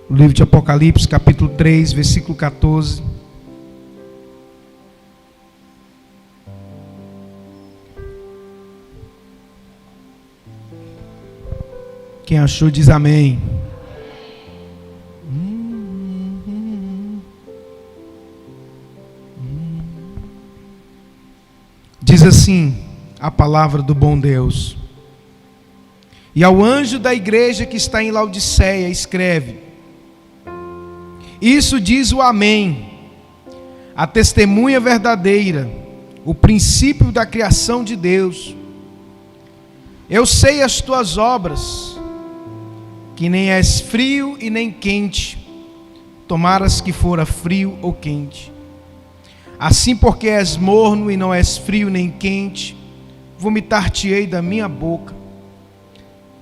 O livro de Apocalipse, capítulo 3, versículo 14. Quem achou diz amém. Diz assim a palavra do bom Deus: e ao anjo da igreja que está em Laodiceia escreve: isso diz o Amém, a testemunha verdadeira, o princípio da criação de Deus. Eu sei as tuas obras, que nem és frio e nem quente, tomaras que fora frio ou quente. Assim, porque és morno e não és frio nem quente, vomitar-te-ei da minha boca.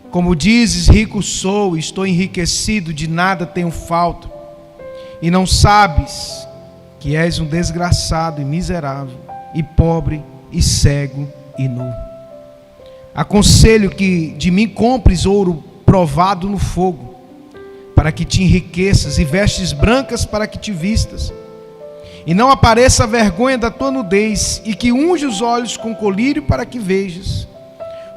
Como dizes, rico sou, estou enriquecido, de nada tenho falta, e não sabes que és um desgraçado e miserável, e pobre, e cego, e nu. Aconselho que de mim compres ouro provado no fogo, para que te enriqueças, e vestes brancas para que te vistas, e não apareça a vergonha da tua nudez, e que unge os olhos com colírio para que vejas.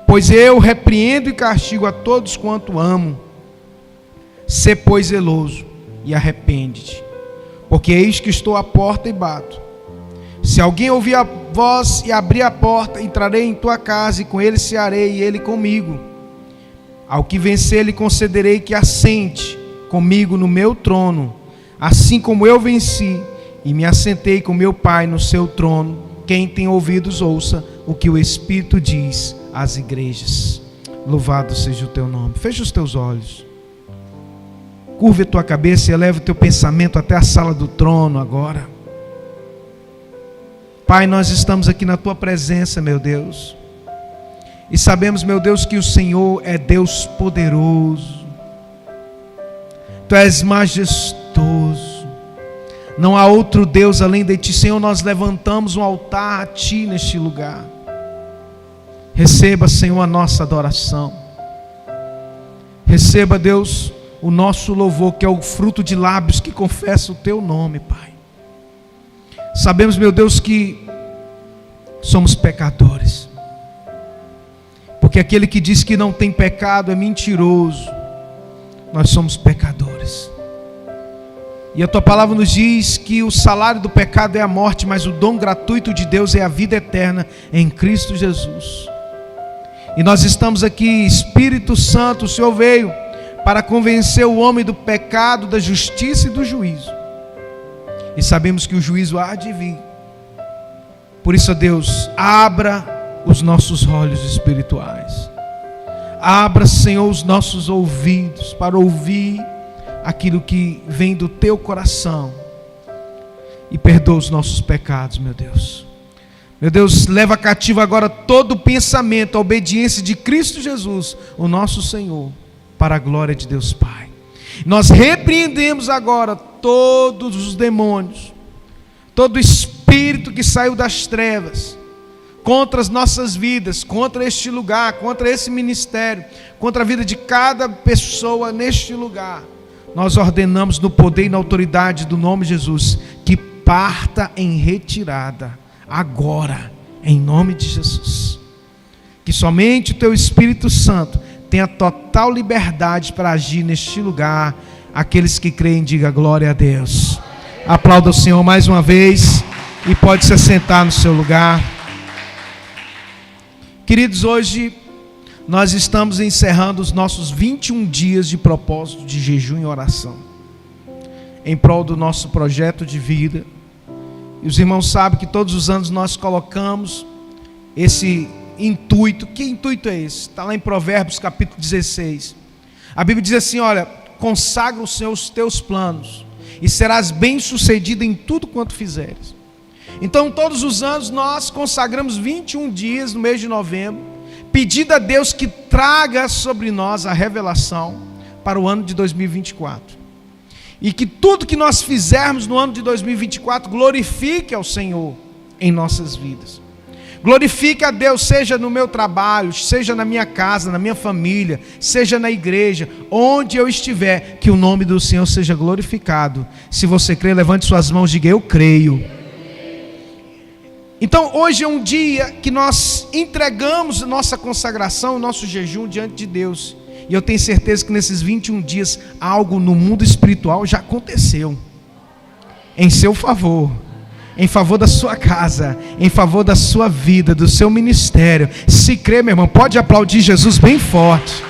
Pois eu repreendo e castigo a todos quanto amo. Sê, pois, zeloso e arrepende-te, porque eis que estou à porta e bato. Se alguém ouvir a voz e abrir a porta, entrarei em tua casa, e com ele cearei, e ele comigo. Ao que vencer, lhe concederei que assente comigo no meu trono, assim como eu venci e me assentei com meu Pai no seu trono. Quem tem ouvidos, ouça o que o Espírito diz às igrejas. Louvado seja o teu nome. Fecha os teus olhos, curva a tua cabeça e eleva o teu pensamento até a sala do trono agora. Pai, nós estamos aqui na tua presença, meu Deus, e sabemos, meu Deus, que o Senhor é Deus poderoso. Tu és majestoso. Não há outro Deus além de ti, Senhor. Nós levantamos um altar a ti neste lugar. Receba, Senhor, a nossa adoração. Receba, Deus, o nosso louvor, que é o fruto de lábios que confessam o teu nome, Pai. Sabemos, meu Deus, que somos pecadores, porque aquele que diz que não tem pecado é mentiroso. Nós somos pecadores, e a tua palavra nos diz que o salário do pecado é a morte, mas o dom gratuito de Deus é a vida eterna em Cristo Jesus. E nós estamos aqui, Espírito Santo, o Senhor veio para convencer o homem do pecado, da justiça e do juízo, e sabemos que o juízo há de vir. Por isso, Deus, abra os nossos olhos espirituais, abra, Senhor, os nossos ouvidos para ouvir aquilo que vem do teu coração, e perdoa os nossos pecados, meu Deus. Meu Deus, leva cativo agora todo o pensamento, a obediência de Cristo Jesus, o nosso Senhor, para a glória de Deus Pai. Nós repreendemos agora todos os demônios, todo espírito que saiu das trevas contra as nossas vidas, contra este lugar, contra esse ministério, contra a vida de cada pessoa neste lugar. Nós ordenamos no poder e na autoridade do nome de Jesus, que parta em retirada agora, em nome de Jesus. Que somente o teu Espírito Santo tenha total liberdade para agir neste lugar. Aqueles que creem, diga glória a Deus. Aplauda o Senhor mais uma vez, e pode se assentar no seu lugar. Queridos, hoje nós estamos encerrando os nossos 21 dias de propósito de jejum e oração, em prol do nosso projeto de vida. E os irmãos sabem que todos os anos nós colocamos esse intuito. Que intuito é esse? Está lá em Provérbios capítulo 16. A Bíblia diz assim: olha, consagra o Senhor os teus planos, e serás bem sucedido em tudo quanto fizeres. Então todos os anos nós consagramos 21 dias no mês de novembro, pedindo a Deus que traga sobre nós a revelação para o ano de 2024. E que tudo que nós fizermos no ano de 2024 glorifique ao Senhor em nossas vidas. Glorifique a Deus, seja no meu trabalho, seja na minha casa, na minha família, seja na igreja, onde eu estiver, que o nome do Senhor seja glorificado. Se você crê, levante suas mãos e diga: eu creio. Então hoje é um dia que nós entregamos nossa consagração, nosso jejum diante de Deus. E eu tenho certeza que nesses 21 dias algo no mundo espiritual já aconteceu em seu favor, em favor da sua casa, em favor da sua vida, do seu ministério. Se crê, meu irmão, pode aplaudir Jesus bem forte.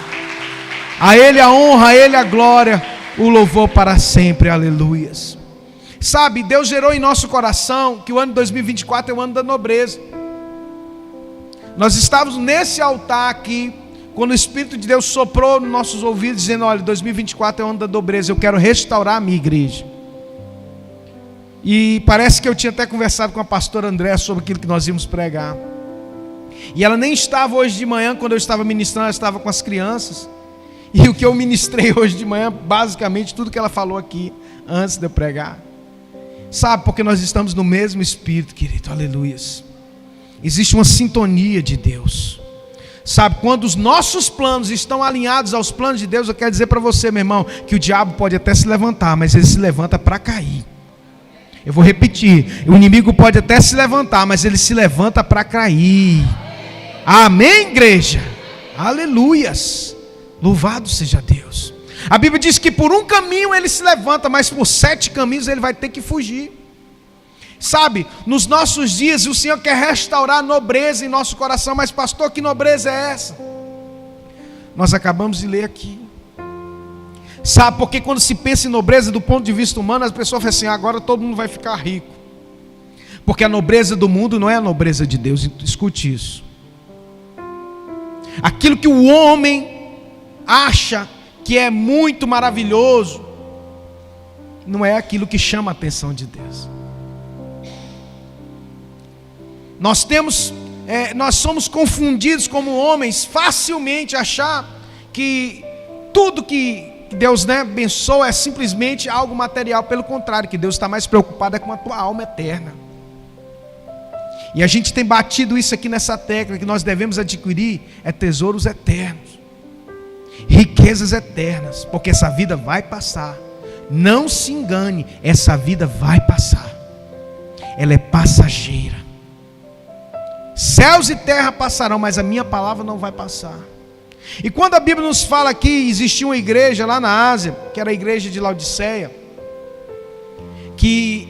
A Ele a honra, a Ele a glória, o louvor para sempre, aleluias. Sabe, Deus gerou em nosso coração que o ano de 2024 é o ano da nobreza. Nós estávamos nesse altar aqui, quando o Espírito de Deus soprou nos nossos ouvidos, dizendo: olha, 2024 é o ano da nobreza, eu quero restaurar a minha igreja. E parece que eu tinha até conversado com a pastora André sobre aquilo que nós íamos pregar. E ela nem estava hoje de manhã, quando eu estava ministrando, ela estava com as crianças. E o que eu ministrei hoje de manhã, basicamente tudo que ela falou aqui, antes de eu pregar. Sabe, porque nós estamos no mesmo Espírito, querido, aleluias. Existe uma sintonia de Deus. Sabe, quando os nossos planos estão alinhados aos planos de Deus, eu quero dizer para você, meu irmão, que o diabo pode até se levantar, mas ele se levanta para cair. Eu vou repetir: o inimigo pode até se levantar, mas ele se levanta para cair. Amém, igreja? Aleluias. Louvado seja Deus. A Bíblia diz que por um caminho ele se levanta, mas por 7 caminhos ele vai ter que fugir. Sabe, nos nossos dias o Senhor quer restaurar a nobreza em nosso coração. Mas pastor, que nobreza é essa? Nós acabamos de ler aqui. Sabe, porque quando se pensa em nobreza do ponto de vista humano, as pessoas falam assim: agora todo mundo vai ficar rico. Porque a nobreza do mundo não é a nobreza de Deus. Escute isso. Aquilo que o homem acha que é muito maravilhoso, não é aquilo que chama a atenção de Deus. Nós somos confundidos como homens facilmente achar que tudo que Deus abençoa é simplesmente algo material. Pelo contrário, que Deus está mais preocupado com a tua alma eterna. E a gente tem batido isso aqui nessa tecla, que nós devemos adquirir tesouros eternos, riquezas eternas, porque essa vida vai passar. Não se engane, essa vida vai passar. Ela é passageira. Céus e terra passarão, mas a minha palavra não vai passar. E quando a Bíblia nos fala que existia uma igreja lá na Ásia, que era a igreja de Laodiceia, que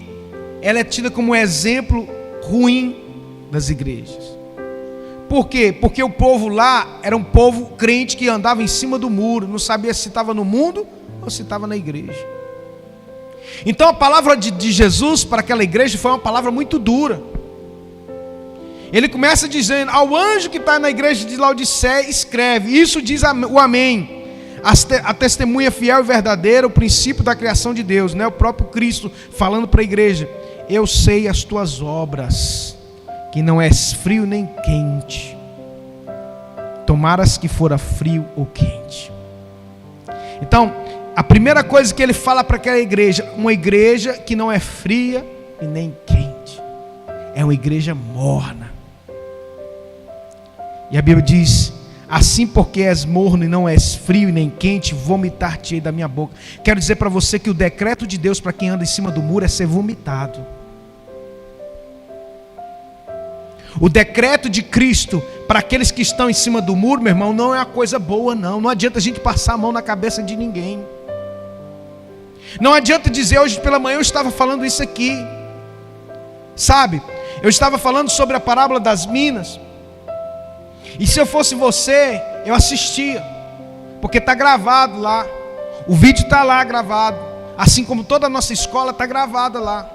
ela é tida como um exemplo ruim das igrejas. Por quê? Porque o povo lá era um povo crente que andava em cima do muro, não sabia se estava no mundo ou se estava na igreja. Então a palavra de Jesus para aquela igreja foi uma palavra muito dura. Ele começa dizendo: ao anjo que está na igreja de Laodiceia, escreve: isso diz o Amém, a testemunha fiel e verdadeira, o princípio da criação de Deus, né? O próprio Cristo falando para a igreja: eu sei as tuas obras, que não és frio nem quente, tomaras que fora frio ou quente. Então, a primeira coisa que ele fala para aquela igreja: uma igreja que não é fria e nem quente, é uma igreja morna. E a Bíblia diz: assim porque és morno e não és frio e nem quente, vomitar-te-ei da minha boca. Quero dizer para você que o decreto de Deus para quem anda em cima do muro é ser vomitado. O decreto de Cristo para aqueles que estão em cima do muro, meu irmão, não é uma coisa boa não. Não adianta a gente passar a mão na cabeça de ninguém. Não adianta dizer: hoje pela manhã eu estava falando isso aqui. Sabe, eu estava falando sobre a parábola das minas. E se eu fosse você, eu assistia, porque está gravado lá. O vídeo está lá gravado, assim como toda a nossa escola está gravada lá.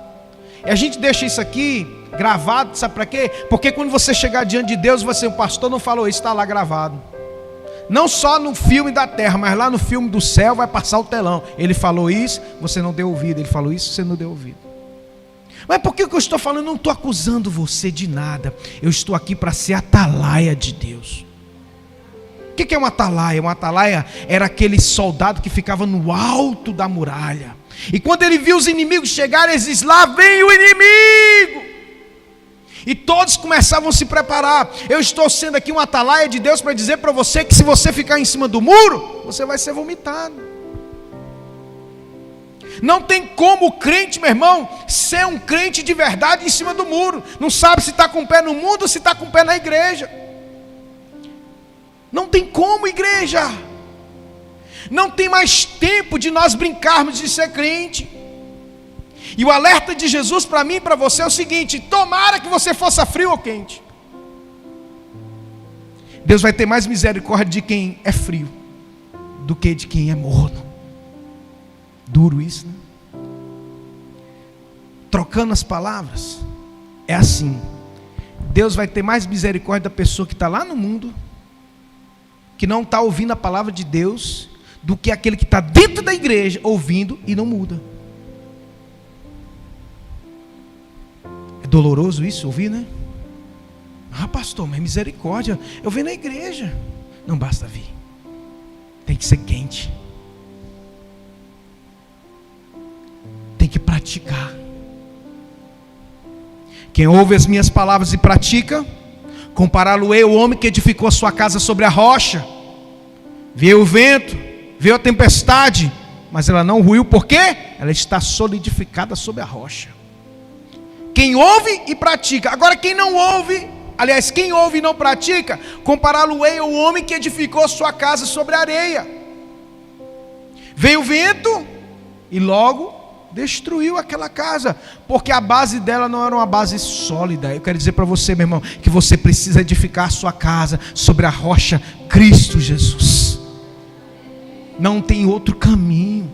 E a gente deixa isso aqui gravado, sabe para quê? Porque quando você chegar diante de Deus, você: o pastor não falou isso, está lá gravado. Não só no filme da terra, mas lá no filme do céu vai passar o telão. Ele falou isso, você não deu ouvido. Ele falou isso, você não deu ouvido. Mas por que eu estou falando? Eu não estou acusando você de nada. Eu estou aqui para ser atalaia de Deus. O que é uma atalaia? Uma atalaia era aquele soldado que ficava no alto da muralha. E quando ele viu os inimigos chegarem, ele diz: lá vem o inimigo. E todos começavam a se preparar. Eu estou sendo aqui uma atalaia de Deus para dizer para você que se você ficar em cima do muro, você vai ser vomitado. Não tem como o crente, meu irmão, ser um crente de verdade em cima do muro. Não sabe se está com o pé no mundo ou se está com o pé na igreja. Não tem como, igreja. Não tem mais tempo de nós brincarmos de ser crente. E o alerta de Jesus para mim e para você é o seguinte: tomara que você fosse frio ou quente. Deus vai ter mais misericórdia de quem é frio do que de quem é morno. Duro isso, né? Trocando as palavras, é assim: Deus vai ter mais misericórdia da pessoa que está lá no mundo, que não está ouvindo a palavra de Deus, do que aquele que está dentro da igreja, ouvindo e não muda. É doloroso isso, ouvir, né? Ah, pastor, mas misericórdia, eu venho na igreja. Não basta vir, tem que ser quente, tem que praticar. Quem ouve as minhas palavras e pratica, compará-lo-ei ao homem que edificou a sua casa sobre a rocha. Veio o vento, veio a tempestade, mas ela não ruiu, porque ela está solidificada sobre a rocha. Quem ouve e pratica. Agora quem não ouve, aliás, quem ouve e não pratica, compará-lo-ei ao homem que edificou a sua casa sobre a areia. Veio o vento e logo destruiu aquela casa, porque a base dela não era uma base sólida. Eu quero dizer para você, meu irmão, que você precisa edificar a sua casa sobre a rocha Cristo Jesus. Não tem outro caminho.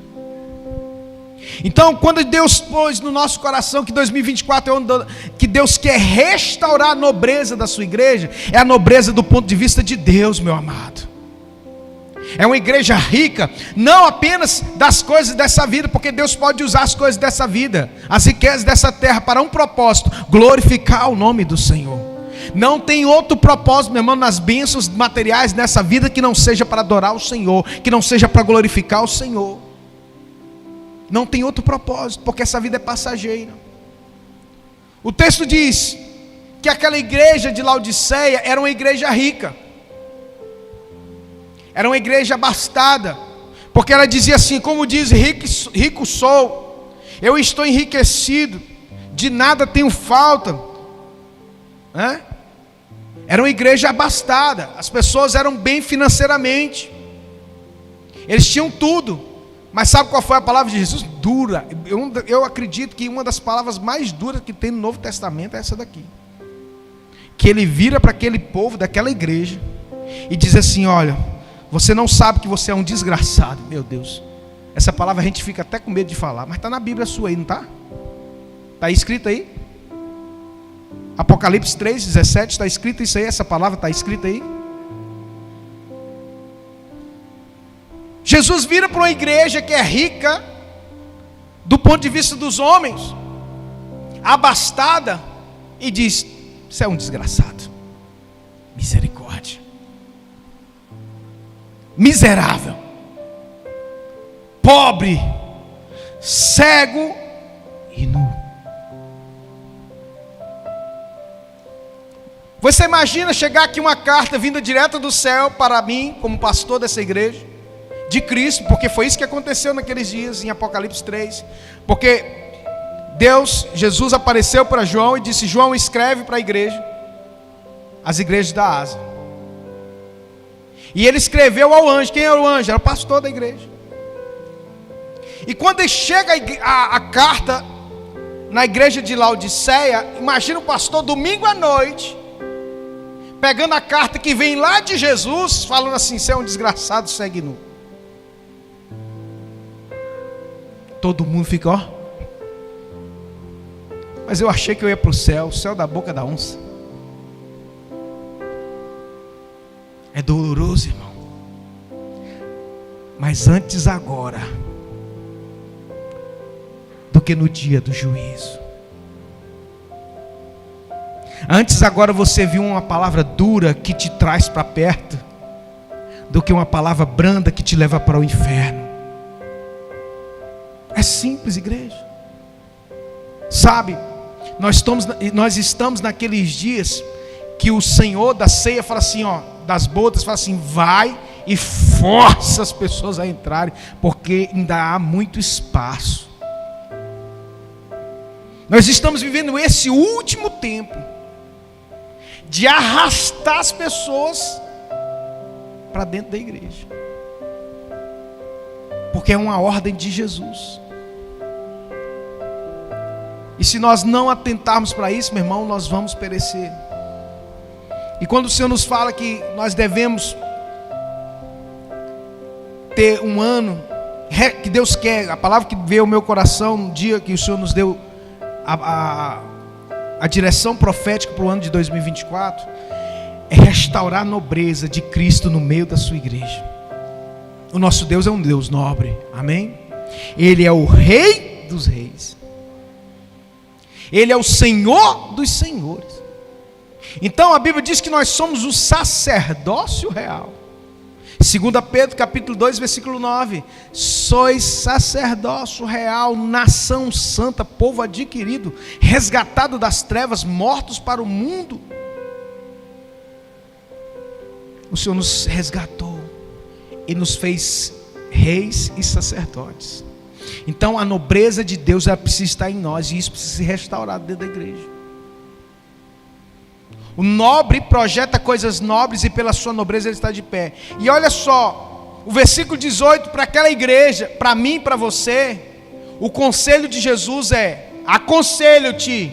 Então, quando Deus pôs no nosso coração que 2024 é um ano que Deus quer restaurar a nobreza da sua igreja, é a nobreza do ponto de vista de Deus, meu amado. É uma igreja rica, não apenas das coisas dessa vida, porque Deus pode usar as coisas dessa vida, as riquezas dessa terra, para um propósito: glorificar o nome do Senhor. Não tem outro propósito, meu irmão, nas bênçãos materiais nessa vida que não seja para adorar o Senhor, que não seja para glorificar o Senhor. Não tem outro propósito, porque essa vida é passageira. O texto diz que aquela igreja de Laodiceia era uma igreja rica, era uma igreja abastada, porque ela dizia assim: como diz, rico sou, eu estou enriquecido, de nada tenho falta. Era uma igreja abastada, as pessoas eram bem financeiramente, eles tinham tudo. Mas sabe qual foi a palavra de Jesus? Dura. Eu acredito que uma das palavras mais duras que tem no Novo Testamento é essa daqui. Que ele vira para aquele povo daquela igreja e diz assim: olha, você não sabe que você é um desgraçado. Meu Deus, essa palavra a gente fica até com medo de falar, mas está na Bíblia sua aí, não está? Está escrito aí? Apocalipse 3:17, está escrito isso aí, essa palavra está escrita aí. Jesus vira para uma igreja que é rica, do ponto de vista dos homens, abastada, e diz: você é um desgraçado, misericórdia, miserável, pobre, cego e nu. Você imagina chegar aqui uma carta vinda direto do céu para mim, como pastor dessa igreja, de Cristo, porque foi isso que aconteceu naqueles dias, em Apocalipse 3, porque Jesus apareceu para João e disse: João, escreve para a igreja, as igrejas da Ásia. E ele escreveu ao anjo. Quem era o anjo? Era o pastor da igreja. E quando chega a carta na igreja de Laodiceia, imagina o pastor domingo à noite, pegando a carta que vem lá de Jesus, falando assim: você é um desgraçado, segue nu. Todo mundo fica, ó. Mas eu achei que eu ia para o céu da boca da onça. É doloroso, irmão. Mas antes agora do que no dia do juízo. Antes agora você viu uma palavra dura que te traz para perto, do que uma palavra branda que te leva para o inferno. É simples, igreja. Sabe, Nós estamos naqueles dias que o Senhor da ceia fala assim, ó, das bodas, fala assim, vai e força as pessoas a entrarem, porque ainda há muito espaço. Nós estamos vivendo esse último tempo de arrastar as pessoas para dentro da igreja, porque é uma ordem de Jesus. E se nós não atentarmos para isso, meu irmão, nós vamos perecer. E quando o Senhor nos fala que nós devemos ter um ano que Deus quer, a palavra que veio ao meu coração no dia que o Senhor nos deu a direção profética para o ano de 2024, é restaurar a nobreza de Cristo no meio da sua igreja. O nosso Deus é um Deus nobre, amém? Ele é o Rei dos reis, Ele é o Senhor dos senhores. Então a Bíblia diz que nós somos o sacerdócio real. 2 Pedro capítulo 2 versículo 9: sois sacerdócio real, nação santa, povo adquirido, resgatado das trevas, mortos para o mundo. O Senhor nos resgatou e nos fez reis e sacerdotes. Então a nobreza de Deus, ela precisa estar em nós, e isso precisa ser restaurado dentro da igreja. O nobre projeta coisas nobres, e pela sua nobreza ele está de pé. E olha só, o versículo 18 para aquela igreja, para mim e para você, o conselho de Jesus é: aconselho-te.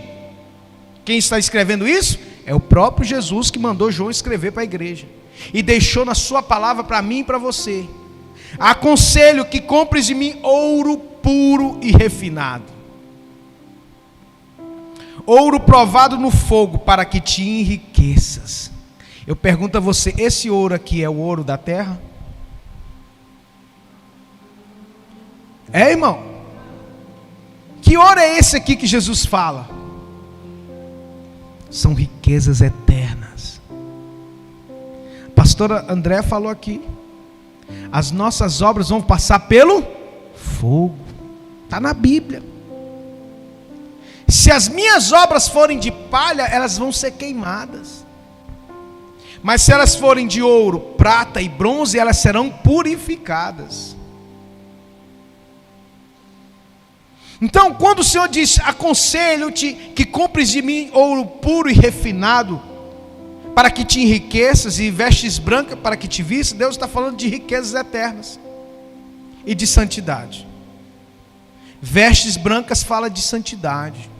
Quem está escrevendo isso? É o próprio Jesus que mandou João escrever para a igreja, e deixou na sua palavra para mim e para você. Aconselho que compres de mim ouro puro e refinado, ouro provado no fogo, para que te enriqueças. Eu pergunto a você, esse ouro aqui é o ouro da terra? É, irmão? Que ouro é esse aqui que Jesus fala? São riquezas eternas. A pastora André falou aqui, as nossas obras vão passar pelo fogo. Está na Bíblia. Se as minhas obras forem de palha, elas vão ser queimadas. Mas se elas forem de ouro, prata e bronze, elas serão purificadas. Então, quando o Senhor diz: aconselho-te que compres de mim ouro puro e refinado, para que te enriqueças, e vestes brancas para que te vistas, Deus está falando de riquezas eternas e de santidade. Vestes brancas fala de santidade.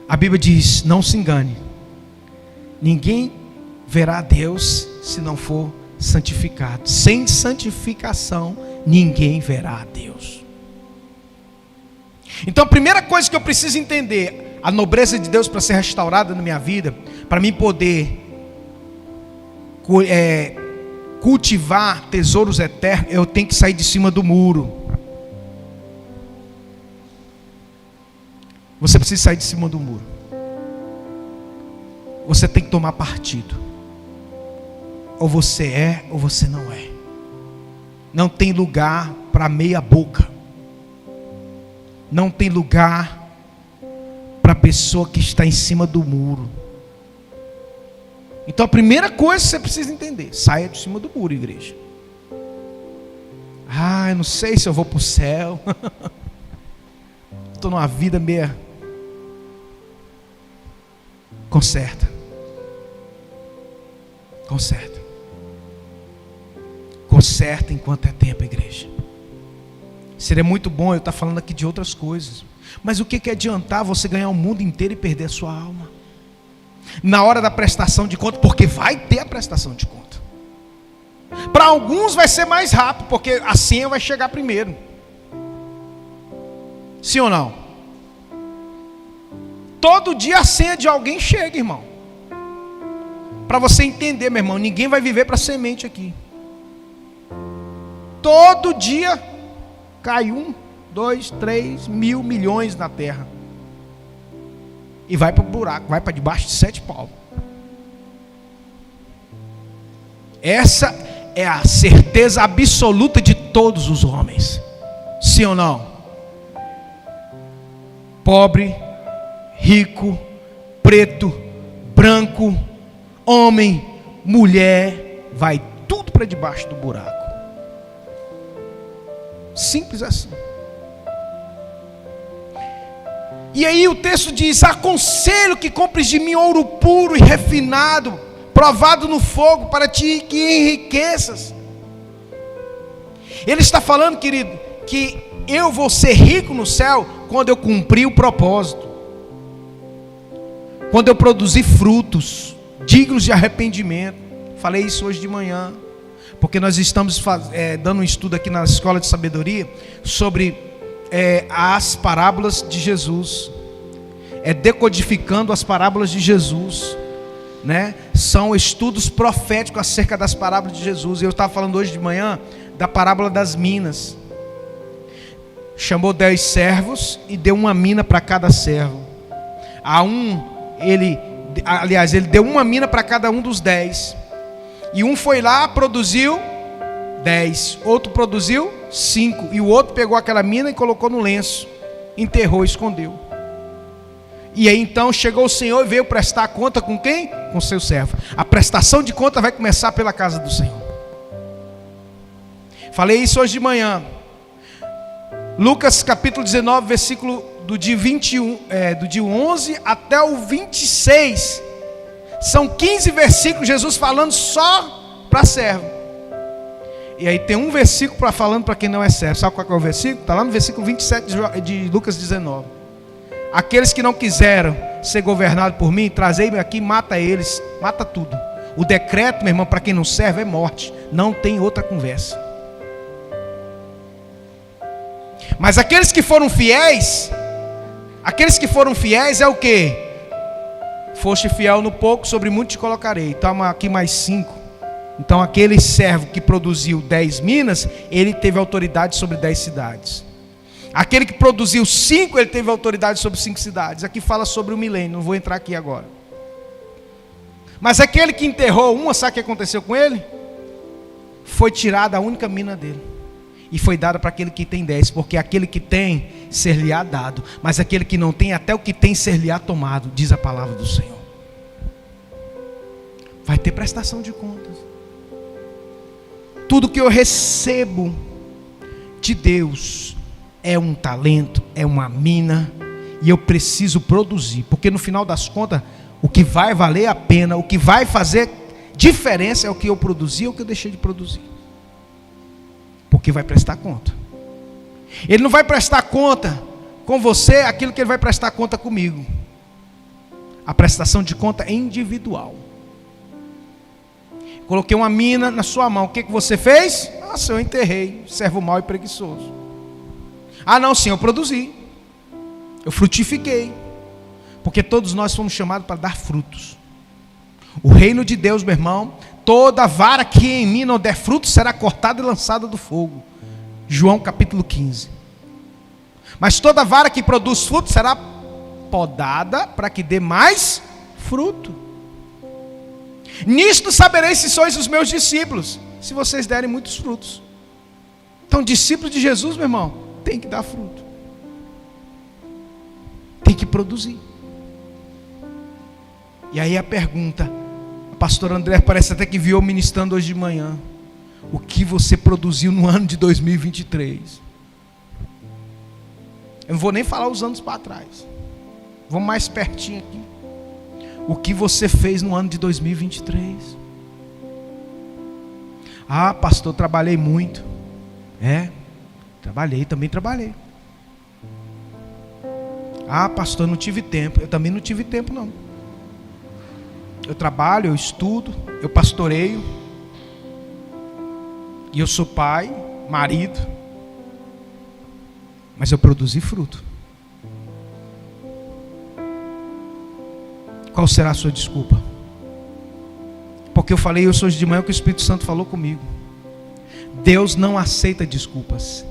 A Bíblia diz: não se engane, ninguém verá a Deus se não for santificado. Sem santificação ninguém verá a Deus. Então a primeira coisa que eu preciso entender, a nobreza de Deus para ser restaurada na minha vida, para mim poder cultivar tesouros eternos, eu tenho que sair de cima do muro. Você precisa sair de cima do muro. Você tem que tomar partido. Ou você é, ou você não é. Não tem lugar para meia boca. Não tem lugar para a pessoa que está em cima do muro. Então a primeira coisa que você precisa entender: saia de cima do muro, igreja. Eu não sei se eu vou para o céu. Estou numa vida meia... Conserta. Conserta. Conserta enquanto é tempo, igreja. Seria muito bom eu estar falando aqui de outras coisas, mas o que adiantar você ganhar o mundo inteiro e perder a sua alma na hora da prestação de conta? Porque vai ter a prestação de conta. Para alguns vai ser mais rápido, porque a senha vai chegar primeiro. Sim ou não? Todo dia a senha de alguém chega, irmão. Para você entender, meu irmão, ninguém vai viver para semente aqui. Todo dia cai 1, 2, 3 mil milhões na terra. E vai para o buraco, vai para debaixo de 7 palmos. Essa é a certeza absoluta de todos os homens. Sim ou não? pobre, rico, preto, branco, homem, mulher, vai tudo para debaixo do buraco. Simples assim. E aí o texto diz: aconselho que compres de mim ouro puro e refinado, provado no fogo, para ti que enriqueças. Ele está falando, querido, que eu vou ser rico no céu quando eu cumprir o propósito, quando eu produzir frutos dignos de arrependimento. Falei isso hoje de manhã, porque nós estamos dando um estudo aqui na Escola de Sabedoria sobre as parábolas de Jesus, decodificando as parábolas de Jesus, né? São estudos proféticos acerca das parábolas de Jesus. Eu estava falando hoje de manhã da parábola das minas. Chamou 10 servos e deu uma mina para cada servo. Ele deu uma mina para cada um dos 10. E um foi lá, produziu 10, outro produziu 5, e o outro pegou aquela mina e colocou no lenço, enterrou, escondeu. E aí então chegou o Senhor e veio prestar conta com quem? Com seu servo. A prestação de conta vai começar pela casa do Senhor. Falei isso hoje de manhã. Lucas capítulo 19, versículo do dia 21, do dia 11 até o 26. São 15 versículos, Jesus falando só para servo. E aí tem um versículo falando para quem não é servo. Sabe qual é o versículo? Está lá no versículo 27 de Lucas 19. Aqueles que não quiseram ser governados por mim, trazei-me aqui, mata eles, mata tudo. O decreto, meu irmão, para quem não serve é morte. Não tem outra conversa. Mas aqueles que foram fiéis é o quê? Foste fiel no pouco, sobre muito te colocarei. Toma aqui mais 5. Então aquele servo que produziu 10 minas, ele teve autoridade sobre 10 cidades. Aquele que produziu 5, ele teve autoridade sobre 5 cidades. Aqui fala sobre o milênio, não vou entrar aqui agora. Mas aquele que enterrou uma, sabe o que aconteceu com ele? Foi tirada a única mina dele. E foi dada para aquele que tem 10, porque aquele que tem, ser-lhe-á dado. Mas aquele que não tem, até o que tem, ser-lhe-á tomado, diz a palavra do Senhor. Vai ter prestação de contas. Tudo que eu recebo de Deus é um talento, é uma mina, e eu preciso produzir, porque no final das contas, o que vai valer a pena, o que vai fazer diferença é o que eu produzi ou o que eu deixei de produzir. Porque vai prestar conta. Ele não vai prestar conta com você aquilo que ele vai prestar conta comigo. A prestação de conta é individual. Coloquei uma mina na sua mão, o que você fez? Nossa, eu enterrei, servo mau e preguiçoso. Ah não, sim, eu produzi, eu frutifiquei, porque todos nós fomos chamados para dar frutos. O reino de Deus, meu irmão, toda vara que em mim não der fruto será cortada e lançada do fogo. João capítulo 15. Mas toda vara que produz fruto será podada para que dê mais fruto. Nisto sabereis se sois os meus discípulos, se vocês derem muitos frutos. Então, discípulo de Jesus, meu irmão, tem que dar fruto, tem que produzir. E aí a pergunta, a pastora André parece até que viu ministrando hoje de manhã: o que você produziu no ano de 2023? Eu não vou nem falar os anos para trás, vamos mais pertinho aqui. O que você fez no ano de 2023? Ah, pastor, trabalhei muito. Trabalhei, também trabalhei. Ah, pastor, não tive tempo. Eu também não tive tempo, não. Eu trabalho, eu estudo, eu pastoreio. E eu sou pai, marido. Mas eu produzi fruto. Qual será a sua desculpa? Porque eu falei hoje de manhã que o Espírito Santo falou comigo. Deus não aceita desculpas.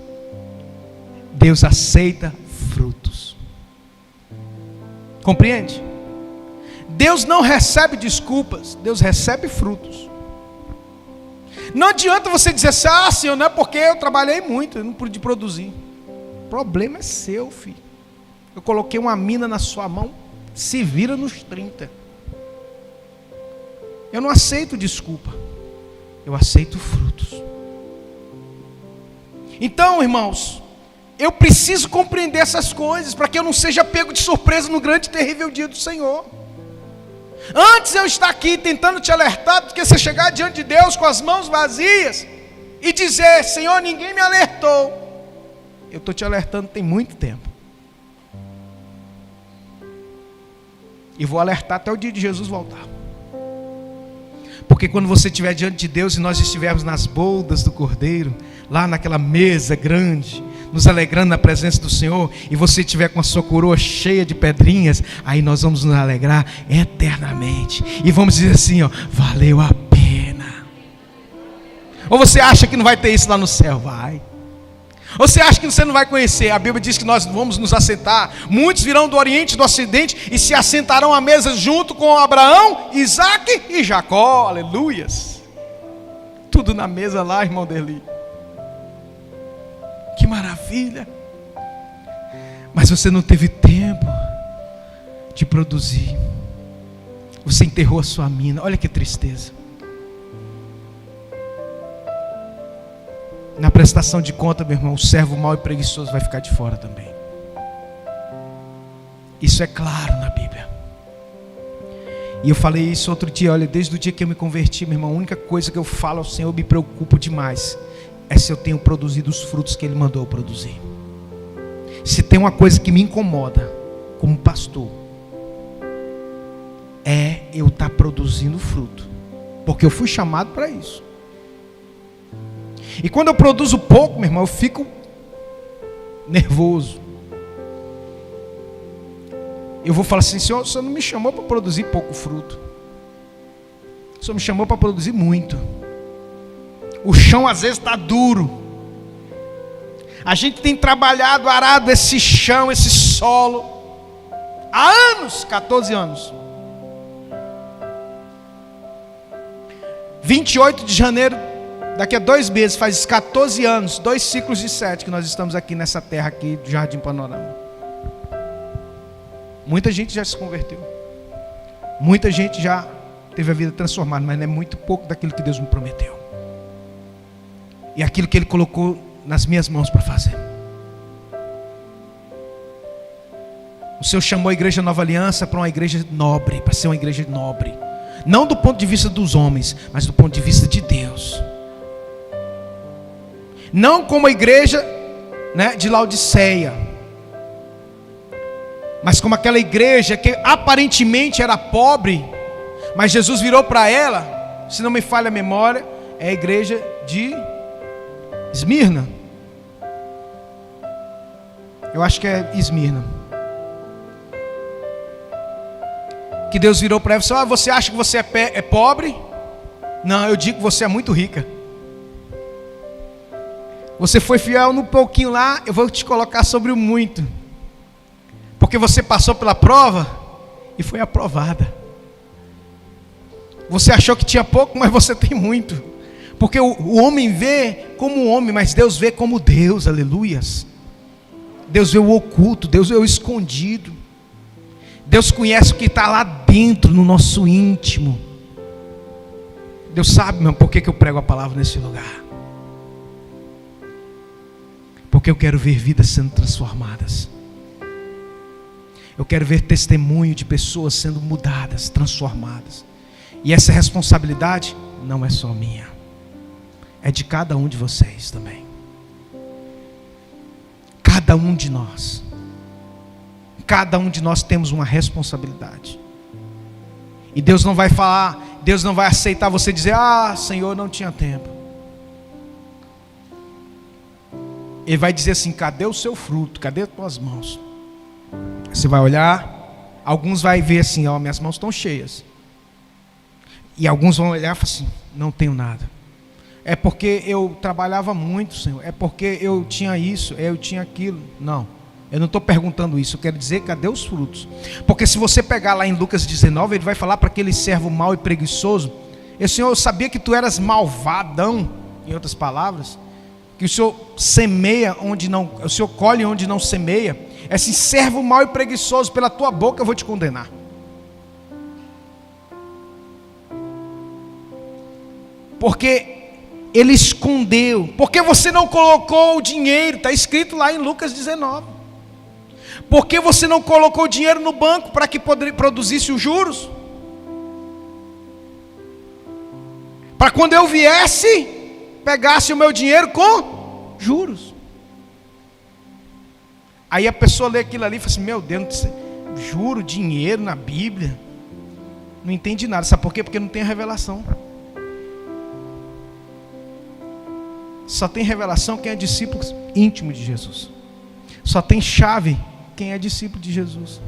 Deus aceita frutos. Compreende? Deus não recebe desculpas, Deus recebe frutos. Não adianta você dizer assim: ah, Senhor, não é porque eu trabalhei muito, eu não pude produzir. O problema é seu, filho. Eu coloquei uma mina na sua mão, se vira nos 30. Eu não aceito desculpa, eu aceito frutos. Então, irmãos, eu preciso compreender essas coisas, para que eu não seja pego de surpresa no grande e terrível dia do Senhor. Antes eu estar aqui tentando te alertar, do que você chegar diante de Deus com as mãos vazias e dizer: Senhor, ninguém me alertou. Eu estou te alertando tem muito tempo. E vou alertar até o dia de Jesus voltar. Porque quando você estiver diante de Deus e nós estivermos nas bodas do Cordeiro, lá naquela mesa grande, nos alegrando na presença do Senhor, e você estiver com a sua coroa cheia de pedrinhas, aí nós vamos nos alegrar eternamente. E vamos dizer assim, ó: valeu a pena. Ou você acha que não vai ter isso lá no céu? Vai. Ou você acha que você não vai conhecer? A Bíblia diz que nós vamos nos assentar. Muitos virão do Oriente e do Ocidente e se assentarão à mesa junto com Abraão, Isaque e Jacó. Aleluias. Tudo na mesa lá, irmão Derli. Que maravilha. Mas você não teve tempo de produzir. Você enterrou a sua mina. Olha que tristeza. Na prestação de conta, meu irmão, o servo mau e preguiçoso vai ficar de fora também. Isso é claro na Bíblia. E eu falei isso outro dia. Olha, desde o dia que eu me converti, meu irmão, a única coisa que eu falo ao Senhor, eu me preocupo demais, é se eu tenho produzido os frutos que Ele mandou eu produzir. Se tem uma coisa que me incomoda como pastor, é eu estar produzindo fruto, porque eu fui chamado para isso. E quando eu produzo pouco, meu irmão, eu fico nervoso. Eu vou falar assim: Senhor, o Senhor não me chamou para produzir pouco fruto, o Senhor me chamou para produzir muito. O chão às vezes está duro. A gente tem trabalhado, arado esse chão, esse solo, há anos, 14 anos. 28 de janeiro, daqui a 2 meses, faz 14 anos, 2 ciclos de 7 que nós estamos aqui nessa terra aqui do Jardim Panorama. Muita gente já se converteu. Muita gente já teve a vida transformada, mas não é muito pouco daquilo que Deus me prometeu. E aquilo que Ele colocou nas minhas mãos para fazer. O Senhor chamou a igreja Nova Aliança para uma igreja nobre, para ser uma igreja nobre. Não do ponto de vista dos homens, mas do ponto de vista de Deus. Não como a igreja, né, de Laodiceia, mas como aquela igreja que aparentemente era pobre, mas Jesus virou para ela, se não me falha a memória, é a igreja de Esmirna. Eu acho que é Esmirna. Que Deus virou para ela e falou: você acha que você é pobre? Não, eu digo que você é muito rica. Você foi fiel no pouquinho lá, eu vou te colocar sobre o muito. Porque você passou pela prova e foi aprovada. Você achou que tinha pouco, mas você tem muito. Porque o homem vê como homem, mas Deus vê como Deus. Aleluias. Deus vê o oculto, Deus vê o escondido. Deus conhece o que está lá dentro, no nosso íntimo. Deus sabe, meu, por que eu prego a palavra nesse lugar. Porque eu quero ver vidas sendo transformadas. Eu quero ver testemunho de pessoas sendo mudadas, transformadas. E essa responsabilidade não é só minha, é de cada um de vocês também. Cada um de nós. Cada um de nós temos uma responsabilidade. E Deus não vai falar, Deus não vai aceitar você dizer: ah, Senhor, não tinha tempo. Ele vai dizer assim: cadê o seu fruto? Cadê as tuas mãos? Você vai olhar, alguns vai ver assim: ó, minhas mãos estão cheias. E alguns vão olhar e falar assim: não tenho nada. É porque eu trabalhava muito, Senhor. É porque eu tinha isso, eu tinha aquilo. Não, eu não estou perguntando isso. Eu quero dizer, cadê os frutos? Porque se você pegar lá em Lucas 19, ele vai falar para aquele servo mau e preguiçoso: Senhor, eu sabia que tu eras malvadão, em outras palavras, que o Senhor semeia onde não, o Senhor colhe onde não semeia. É assim: servo mau e preguiçoso, pela tua boca eu vou te condenar. Porque ele escondeu. Porque você não colocou o dinheiro, está escrito lá em Lucas 19. Porque você não colocou o dinheiro no banco para que produzisse os juros? Para quando eu viesse, pegasse o meu dinheiro com juros. Aí a pessoa lê aquilo ali e fala assim: meu Deus, juro, dinheiro na Bíblia. Não entende nada. Sabe por quê? Porque não tem a revelação. Só tem revelação quem é discípulo íntimo de Jesus. Só tem chave quem é discípulo de Jesus.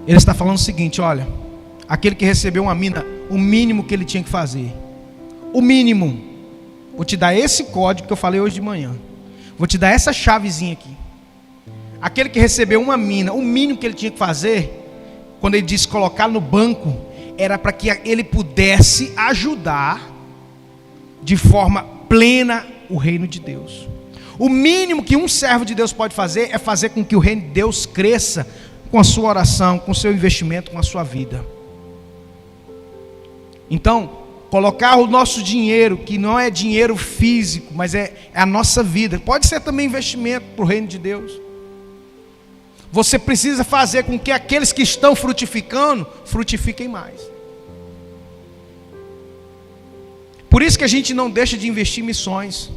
Ele está falando o seguinte: olha, aquele que recebeu uma mina, o mínimo que ele tinha que fazer, o mínimo, vou te dar esse código que eu falei hoje de manhã, vou te dar essa chavezinha aqui. Aquele que recebeu uma mina, o mínimo que ele tinha que fazer, quando ele disse colocar no banco, era para que ele pudesse ajudar de forma plena o reino de Deus. O mínimo que um servo de Deus pode fazer é fazer com que o reino de Deus cresça com a sua oração, com o seu investimento, com a sua vida. Então, colocar o nosso dinheiro, que não é dinheiro físico, mas é a nossa vida, pode ser também investimento para o reino de Deus. Você precisa fazer com que aqueles que estão frutificando, frutifiquem mais. Por isso que a gente não deixa de investir em missões.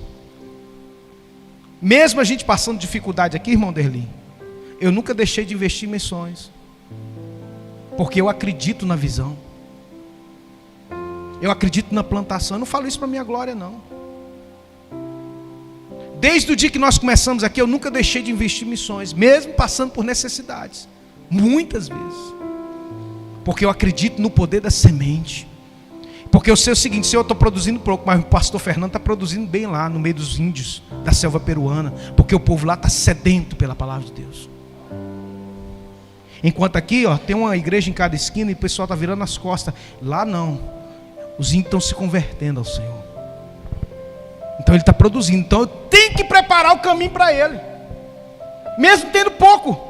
Mesmo a gente passando dificuldade aqui, irmão Derli, eu nunca deixei de investir em missões. Porque eu acredito na visão. Eu acredito na plantação. Eu não falo isso para minha glória, não. Desde o dia que nós começamos aqui, eu nunca deixei de investir em missões, mesmo passando por necessidades, muitas vezes, porque eu acredito no poder da semente. Porque eu sei o seguinte: se eu estou produzindo pouco, mas o pastor Fernando está produzindo bem lá no meio dos índios da selva peruana, porque o povo lá está sedento pela palavra de Deus. Enquanto aqui, ó, tem uma igreja em cada esquina e o pessoal está virando as costas. Lá não, os índios estão se convertendo ao Senhor. Então ele está produzindo. Então eu tenho que preparar o caminho para ele, mesmo tendo pouco.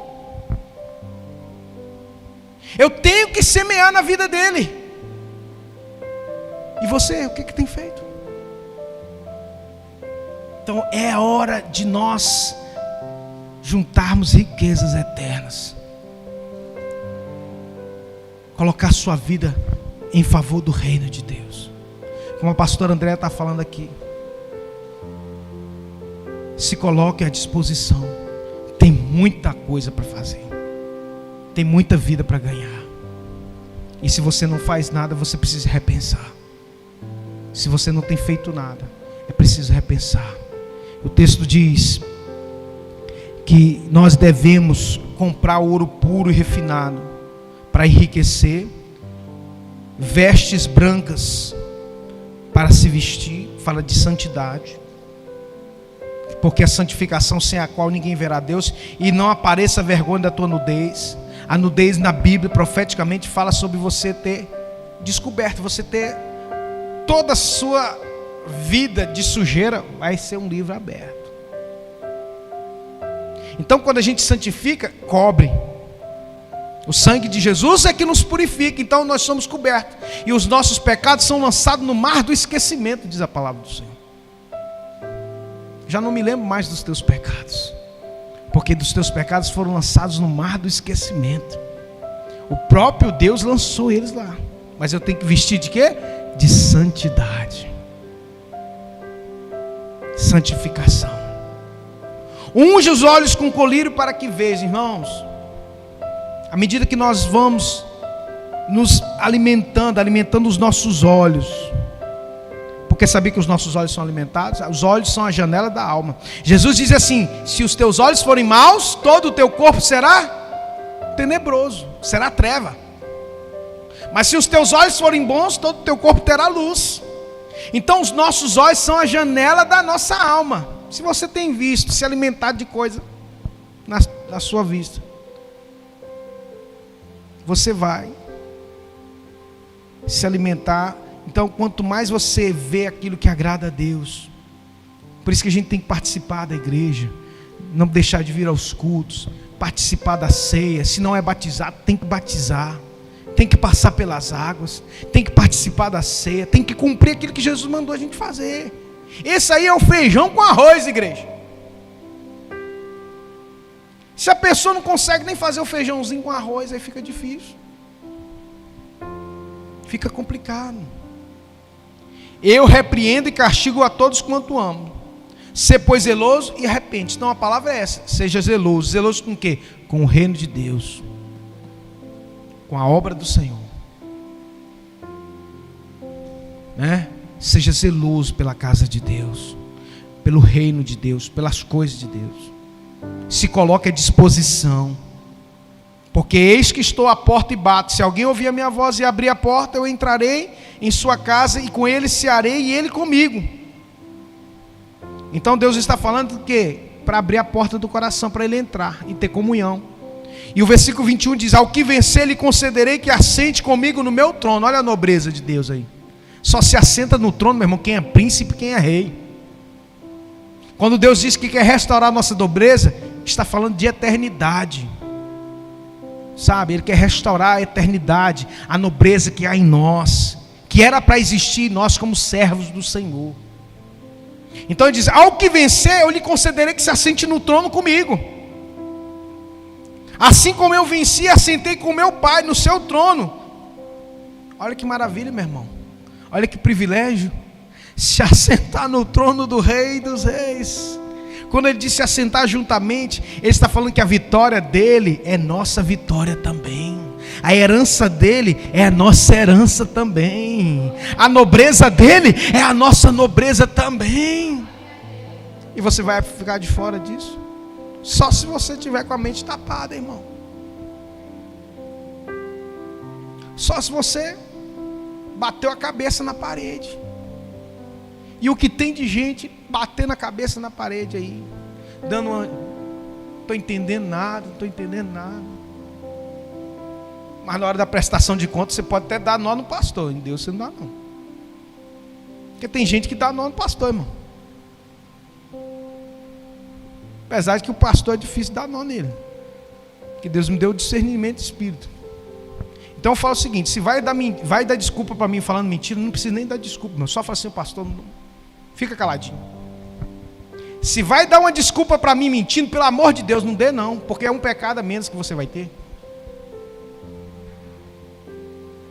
Eu tenho que semear na vida dele. E você, o que tem feito? Então é a hora de nós juntarmos riquezas eternas, colocar sua vida em favor do reino de Deus. Como a pastora Andréa está falando aqui, se coloque à disposição. Tem muita coisa para fazer, tem muita vida para ganhar. E se você não faz nada, você precisa repensar. Se você não tem feito nada, é preciso repensar. O texto diz que nós devemos comprar ouro puro e refinado para enriquecer, vestes brancas para se vestir, fala de santidade, porque a santificação sem a qual ninguém verá Deus, e não apareça a vergonha da tua nudez. A nudez na Bíblia profeticamente fala sobre você ter descoberto, você ter toda a sua vida de sujeira, vai ser um livro aberto. Então quando a gente santifica, cobre. O sangue de Jesus é que nos purifica, então nós somos cobertos. E os nossos pecados são lançados no mar do esquecimento, diz a palavra do Senhor. Já não me lembro mais dos teus pecados, porque dos teus pecados foram lançados no mar do esquecimento. O próprio Deus lançou eles lá. Mas eu tenho que vestir de quê? De santidade, santificação. Unge os olhos com colírio para que vejam, irmãos. À medida que nós vamos nos alimentando os nossos olhos, porque sabia que os nossos olhos são alimentados? Os olhos são a janela da alma. Jesus diz assim: se os teus olhos forem maus, todo o teu corpo será tenebroso, será treva. Mas se os teus olhos forem bons, todo o teu corpo terá luz. Então os nossos olhos são a janela da nossa alma. Se você tem visto, se alimentado de coisa na sua vista, você vai se alimentar. Então quanto mais você vê aquilo que agrada a Deus, Por isso que a gente tem que participar da igreja, não deixar de vir aos cultos, participar da ceia. Se não é batizado, tem que batizar, tem que passar pelas águas, tem que participar da ceia, tem que cumprir aquilo que Jesus mandou a gente fazer. Esse aí é o feijão com arroz, igreja. Se a pessoa não consegue nem fazer o feijãozinho com arroz, aí fica difícil, fica complicado. Eu repreendo e castigo a todos quanto amo. Ser, pois, zeloso e arrepende. Então a palavra é essa: seja zeloso. Zeloso com o quê? Com o reino de Deus, com a obra do Senhor, né? Seja zeloso pela casa de Deus, pelo reino de Deus, pelas coisas de Deus. Se coloque à disposição, porque eis que estou à porta e bato. Se alguém ouvir a minha voz e abrir a porta, eu entrarei em sua casa e com ele cearei e ele comigo. Então Deus está falando do quê? Para abrir a porta do coração, para ele entrar e ter comunhão. E o versículo 21 diz: ao que vencer lhe concederei que assente comigo no meu trono. Olha a nobreza de Deus aí. Só se assenta no trono, meu irmão, quem é príncipe, quem é rei. Quando Deus diz que quer restaurar a nossa nobreza, está falando de eternidade, sabe? Ele quer restaurar a eternidade, a nobreza que há em nós, que era para existir em nós como servos do Senhor. Então ele diz: ao que vencer, eu lhe concederei que se assente no trono comigo, assim como eu venci e assentei com meu Pai no seu trono. Olha que maravilha, meu irmão, olha que privilégio, se assentar no trono do Rei dos Reis. Quando ele diz se assentar juntamente, ele está falando que a vitória dele é nossa vitória também. A herança dele é a nossa herança também. A nobreza dele é a nossa nobreza também. E você vai ficar de fora disso? Só se você tiver com a mente tapada, irmão. Só se você bateu a cabeça na parede. E o que tem de gente batendo a cabeça na parede aí, dando uma... estou entendendo nada, não estou entendendo nada. Mas na hora da prestação de contas, você pode até dar nó no pastor. Em Deus você não dá não. Porque tem gente que dá nó no pastor, irmão. Apesar de que o pastor é difícil dar nó nele, porque Deus me deu o discernimento de espírito. Então eu falo o seguinte: se vai dar desculpa para mim falando mentira, não precisa nem dar desculpa, meu. Só fala assim: o pastor, fica caladinho. Se vai dar uma desculpa para mim mentindo, pelo amor de Deus, não dê não, porque é um pecado a menos que você vai ter.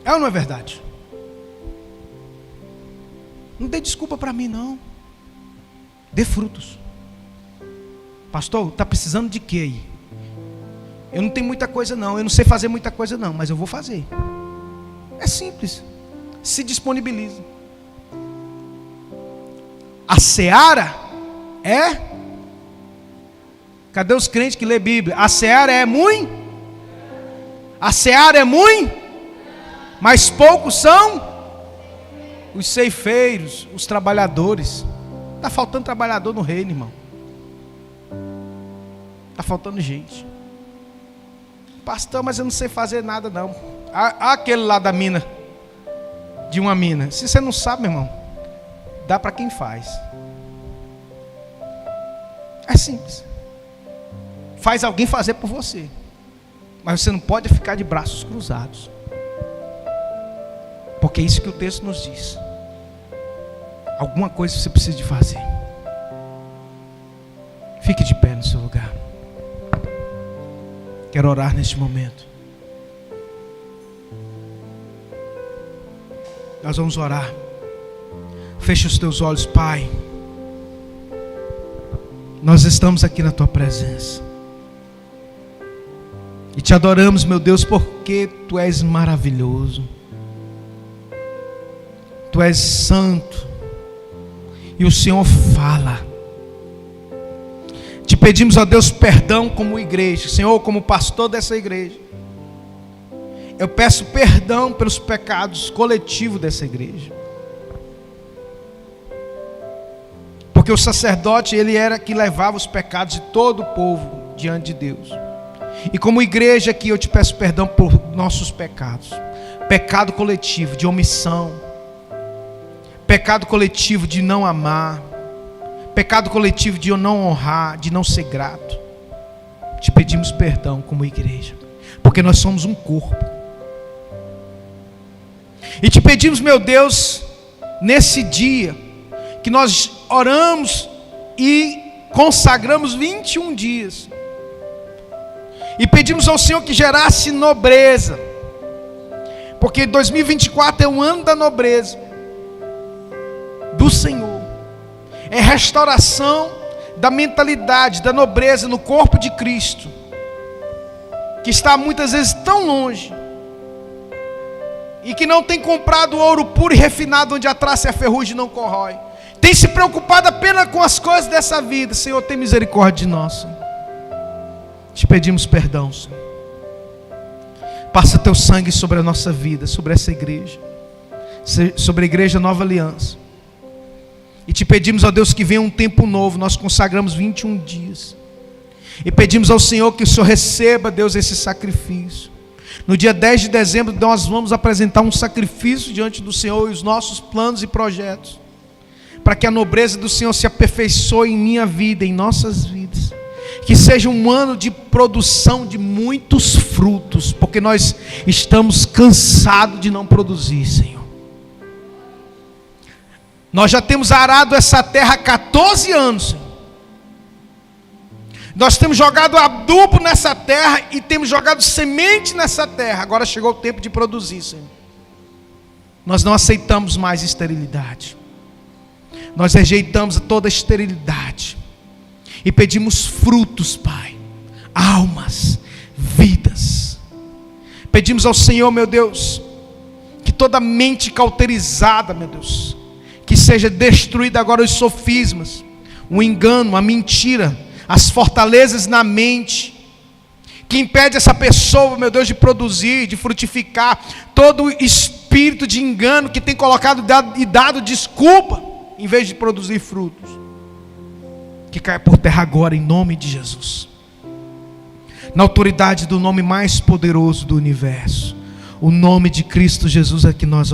É ou não é verdade? Não dê desculpa para mim não. Dê frutos. Pastor, está precisando de quê aí? Eu não tenho muita coisa não, eu não sei fazer muita coisa não, mas eu vou fazer. É simples. Se disponibilize. A seara é... Cadê os crentes que lê Bíblia? A seara é muito. A seara é muito. Mas poucos são os ceifeiros, os trabalhadores. Está faltando trabalhador no reino, irmão. Está faltando gente. Pastor, mas eu não sei fazer nada não. Aquele lá da mina, de uma mina. Se você não sabe, meu irmão, dá para quem faz. É simples. Faz alguém fazer por você. Mas você não pode ficar de braços cruzados. Porque é isso que o texto nos diz. Alguma coisa você precisa de fazer. Fique de pé no seu lugar. Quero orar neste momento. Nós vamos orar. Feche os teus olhos, Pai. Nós estamos aqui na Tua presença. E Te adoramos, meu Deus, porque Tu és maravilhoso. Tu és santo. E o Senhor fala. Te pedimos, ó Deus, perdão como igreja. Senhor, como pastor dessa igreja, eu peço perdão pelos pecados coletivos dessa igreja. Porque o sacerdote, ele era que levava os pecados de todo o povo diante de Deus. E como igreja aqui, eu te peço perdão por nossos pecados. Pecado coletivo de omissão. Pecado coletivo de não amar. pecado coletivo de eu não honrar, de não ser grato. Te pedimos perdão como igreja, porque nós somos um corpo. E te pedimos, meu Deus, nesse dia, que nós oramos e consagramos 21 dias. E pedimos ao Senhor que gerasse nobreza, porque 2024 é o ano da nobreza do Senhor. É restauração da mentalidade, da nobreza no corpo de Cristo, que está muitas vezes tão longe, e que não tem comprado ouro puro e refinado, onde a traça e a ferrugem não corrói. Tem se preocupado apenas com as coisas dessa vida. Senhor, tem misericórdia de nós, Senhor. Te pedimos perdão, Senhor. Passa teu sangue sobre a nossa vida, sobre essa igreja, sobre a igreja Nova Aliança. E te pedimos, ó Deus, que venha um tempo novo. Nós consagramos 21 dias. E pedimos ao Senhor que o Senhor receba, Deus, esse sacrifício. No dia 10 de dezembro nós vamos apresentar um sacrifício diante do Senhor e os nossos planos e projetos, para que a nobreza do Senhor se aperfeiçoe em minha vida, em nossas vidas. Que seja um ano de produção de muitos frutos, porque nós estamos cansados de não produzir, Senhor. Nós já temos arado essa terra há 14 anos, Senhor. Nós temos jogado adubo nessa terra e temos jogado semente nessa terra. Agora chegou o tempo de produzir, Senhor. Nós não aceitamos mais esterilidade. Nós rejeitamos toda esterilidade e pedimos frutos, Pai, almas, vidas. Pedimos ao Senhor, meu Deus, que toda mente cauterizada, meu Deus, que seja destruída agora os sofismas, o engano, a mentira, as fortalezas na mente, que impede essa pessoa, meu Deus, de produzir, de frutificar, todo espírito de engano que tem colocado e dado desculpa, em vez de produzir frutos, que caia por terra agora, em nome de Jesus, na autoridade do nome mais poderoso do universo, o nome de Cristo Jesus é que nós